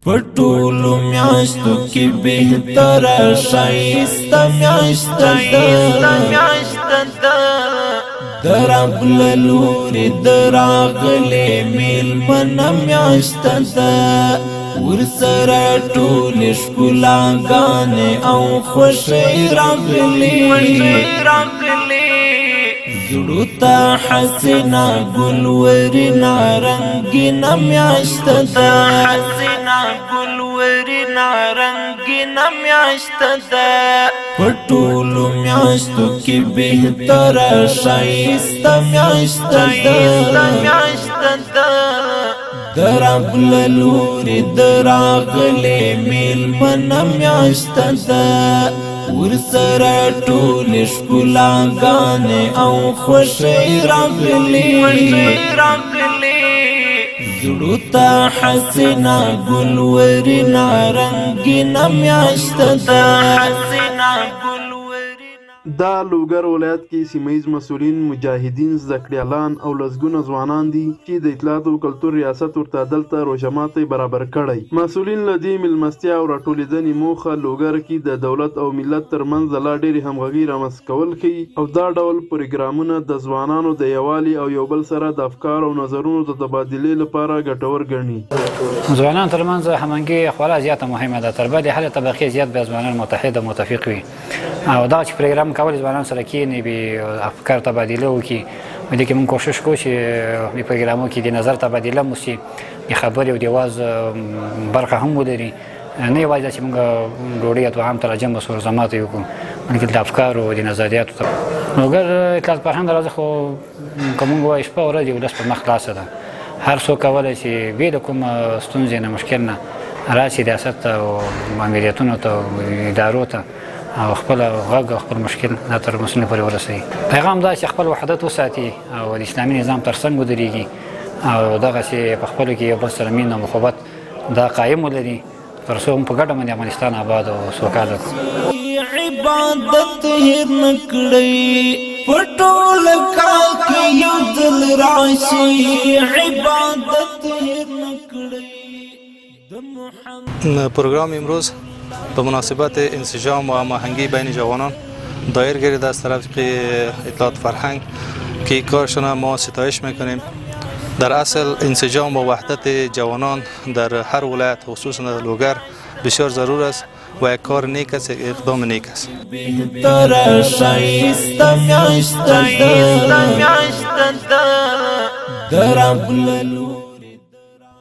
پټولو میاشتو کې بهتره شایسته میاشته ده درب للوري دراغلي میلمنه میاشته ده ورسره ټولې ښکلاګانې او خوښۍ راغلي زړو ته حسینه ګلورینه رنګینه میاشته ده په ټولو میاشتو کې بهتره ښایسته میاشته ده د رب له لورې د راغلې میلمنه میاشته ده ورسره ټولې ښکلاګانې او خوښۍ راغلي زړو ته حسینه ګلورینه رنګینه میاشته ده دا لوګر ولایت کې سیمه ییز مسؤلین مجاهدین زدهکړیالان او لسګونه ځوانان دي چې د اطلاعات او کلتور ریاست ورته دلته روژه برابر کړی. مسؤلین له دې میلمستیا او راټولېدنې موخه لوګر کې د دولت او ملت ترمنځ د لا ډېرې همغږي رامنځته کول ښیي او دا ډول پروګرامونه د ځوانانو د یووالي او یو بل سره د افکار او نظرونو د تبادلې لپاره ګټور ګڼي. ځوانانو ترمنځ همغږي خورا زیاته مهمه ده، تر بدې هرې طبقې زیات به ځوانان متحد او متفق وي او دا چې پروګرام کول ځوانان سره کېني به افکار تبادله وکړي. په دې کې موږ کوشش کوو چې په پروګرامو کې د نظر تبادله مو شي، د خبرې او د اواز برخه هم ولري، نه یوازې چې موږ ډوډۍ اتو هم ترجمه او سرزمات یو کوو، بلکې د افکارو او د نظریاتو لوګر اطلاعات فرهنګ راځي. خو که موږ وایو شپه ورځ یو ولس پر مخ خلاصه ده، هر څوک کولی چې بې د کوم ستونزې نه مشکل نه راشي ریاست ته او ماموریتونو ته او ادارو ته او خپل غږ او خپل مشکل تر مسؤلینو پورې ورسوي. پیغام دا چې خپل وحدت وساتي او د اسلامي نظام تر څنګ ودرېږي او دغسې په خپلو کې یو بل سره مینه او محبت دا قایم ولري تر څو په ګډه باندې افغانستان آباد او سوکاله کړو. عبادت هېر نه کړئ، په ټول کال کې یو ځل راشي، عبادت هېر نه کړئ. پروگرام امروز به مناسبت انسجام و هماهنگی بین جوانان دایر گردیده از طرف اطلاعات فرهنگ که این کارشون ما ستایش میکنیم. در اصل انسجام و وحدت جوانان در هر ولایت خصوصا در لوگر بسیار ضرور است و یک کار نیک است، یک اقدام نیک است.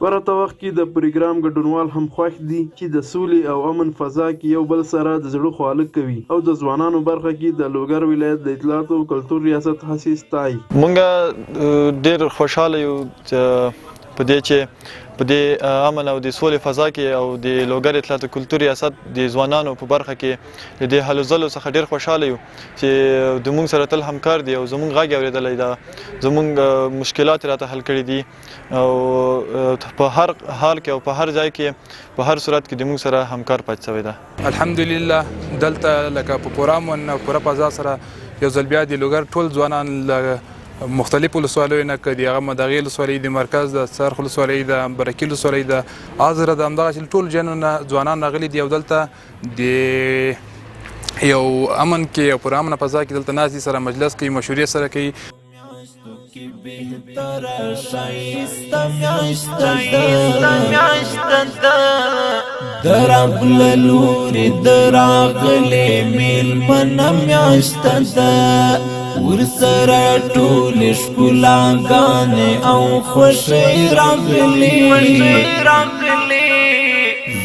ورته وخت کې د پروګرام ګډونوال هم خوښ دي چې د سولې او امن فضا کې یو بل سره د زړه خواله کوي او د ځوانانو برخه کې د لوګر ولایت د اطلاعات او کلتور ریاست هڅې ستایي. مونږ ډېر خوشحاله یو په دې چې په دې امن او د سولې فضا کې او د لوګر اطلاعات او کلتور ریاست د ځوانانو په برخه کې د هلو ځلو څخه ډېر خوشحاله یو چې د مونږ سره تل همکار دي او زمونږ غږ اورېدلی ده، زمونږ مشکلات راته حل کړي دي او په هر حال کې او په هر ځای کې په هر صورت کې د مونږ سره همکار پاتې شوی ده. الحمدلله دلته لکه په پوره امن او پوره فضا سره یو ځل بیا د لوګر ټول ځوانان مختلف ولسوالیو نه که د هغه مدغې ولسوالۍ د مرکز د څرخ ولسوالۍ د برکیل ولسوالۍ د ازره د همدغسې ټول ځایونو ځوانان راغلي دي او دلته د یو امن کې او پر امنه فضا کې دلته ناست دي، سره مجلس کوي، مشورې سره کوي. درب له لورې د راغلې میلمنه میاشته ده ورسره ټولې ښکلاګانې او خوښۍ راغلي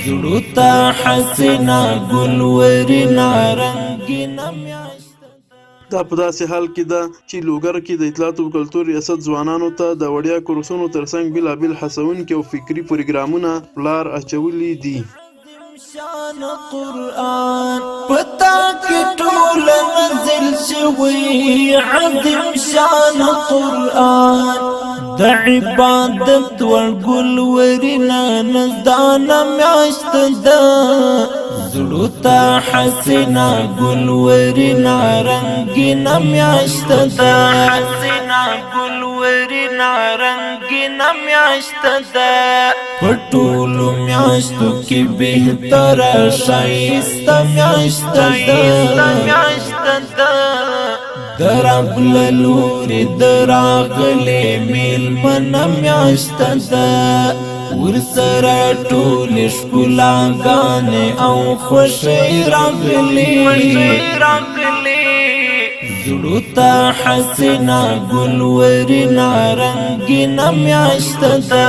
زړو ته حسینه ګلورینه رنګینه میاشته ده. دا په داسې حال کې ده چې لوګر کې د اطلاعات او کلتور ریاست ځوانانو ته د وړیا کورسونو ترڅنګ بېلابېل هڅونکي او فکري پروګرامونه پلار اچولي دي. شان قرآن پتا کې ټول نازل شوی عظیم شان قرآن د عبادت ورګل ورنا نزدانه میاشته ده زړو ته حسینه ګل ورنا رنګینه میاشته ده حسینا گلورینا رنگینا میاشت ده پټولو میاشتو کې بهتر شایسته میاشت ده درب للوري دراغلي میلمن میاشت ده ورسره ټول ښکلاګانې او خوښۍ راغلي زړو ته حسینا ګلورینا رنګینه میاشت ده